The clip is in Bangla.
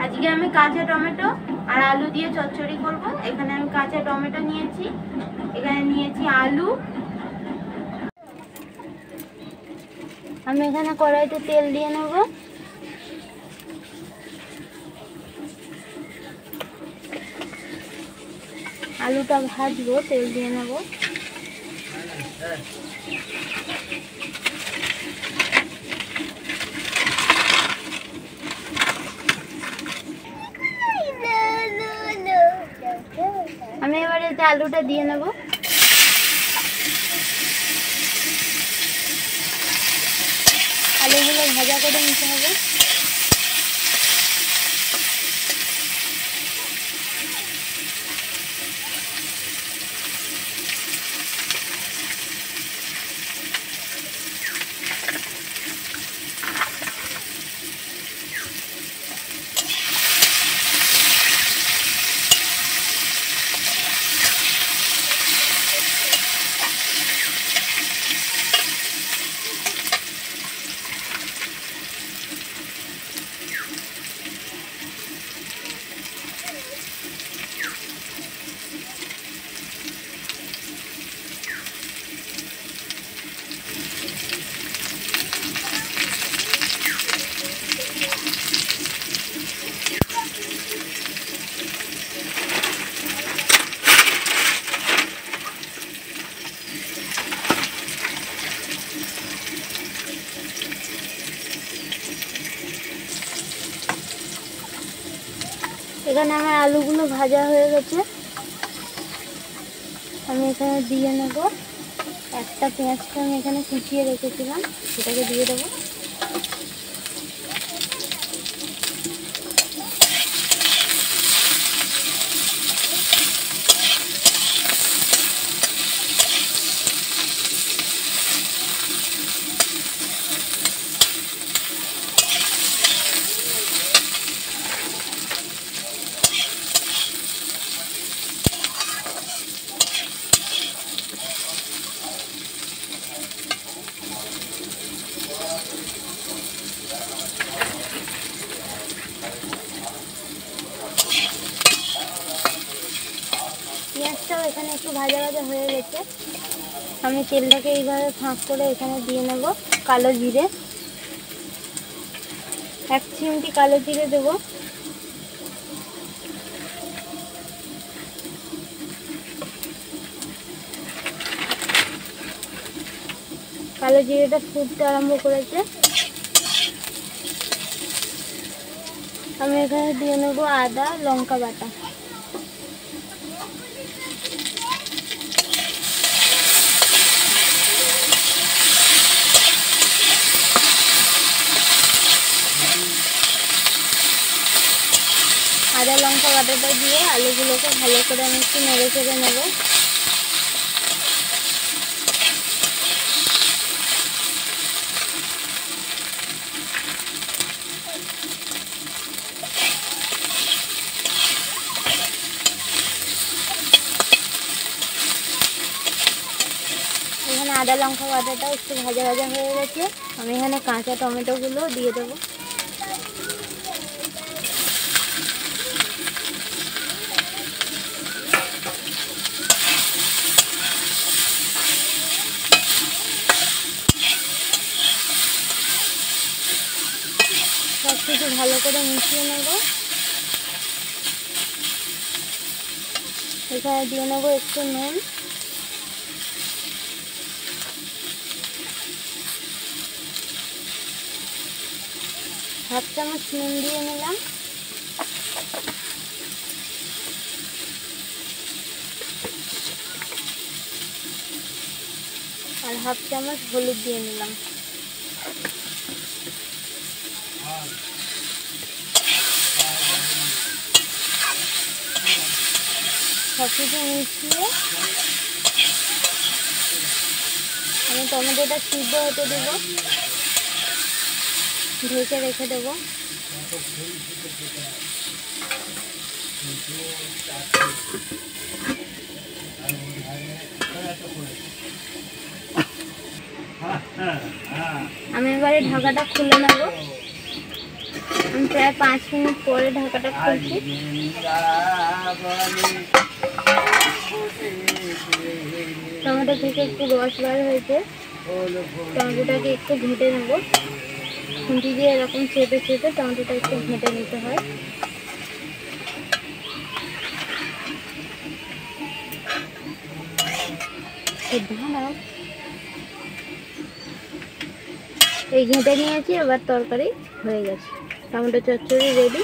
আজকে আমি কাঁচা টমেটো আর আলু দিয়ে চচ্চড়ি করব। এখানে আমি কাঁচা টমেটো নিয়েছি, এখানে নিয়েছি আলু। আমি এখানে কড়াইতে তেল দিয়ে নেব। আলুটা ভাজবো, তেল দিয়ে নেব। আমি এবারে এতে আলুটা দিয়ে নেব। আলুগুলো ভাজা করে নিতে হবে। এখানে আমার আলুগুলো ভাজা হয়ে গেছে। আমি এখানে দিয়ে নেব। একটা পেঁয়াজটা আমি এখানে কুচিয়ে রেখেছিলাম, সেটাকে দিয়ে দেবো। পেঁয়াজটাও এখানে একটু ভাজা ভাজা হয়ে গেছে। আমি তেলটাকে এইভাবে ফাঁক করে এখানে দিয়ে নেব কালো জিরে। 1 চিমটি কালো জিরে দেবো। কালো জিরেটা ফুটতে আরম্ভ করেছে। আমি এখানে দিয়ে নেব আদা লঙ্কা বাটা। আদা লঙ্কা বাটাটা দিয়ে আলুগুলোকে ভালো করে আমি একটু নেড়ে চেড়ে নেব। এখানে আদা লঙ্কা বাটাটা একটু ভাজা ভাজা হয়ে গেছে। আমি এখানে কাঁচা টমেটোগুলো দিয়ে দেবো। সব কিছু ভালো করে মিশিয়ে নেব। এখানে দিয়ে নেব একটু নুন, হাফ চামচ নুন দিয়ে নিলাম। আর হাফ চামচ হলুদ দিয়ে নিলাম। সব কিছু মিশিয়ে আমি টমেটোটা সিদ্ধ হতে দেবো, ঢেকে রেখে দেবো। আমি এবারে ঢাকাটা খুলে নেব। আমি প্রায় 5 মিনিট পরে ঢাকাটা খুলছি। টমেটো থেকে একটু রস বার হয়েছে, টমেটোটাকে একটু ঘেঁটে নেব। খুন্তি দিয়ে এরকম চেপে চেপে টমেটোটা একটু ঘেঁটে নিতে হয়। এই ঘেঁটে নিয়েছি, এবার তরকারি হয়ে গেছে, টমেটো চচ্চড়ি রেডি।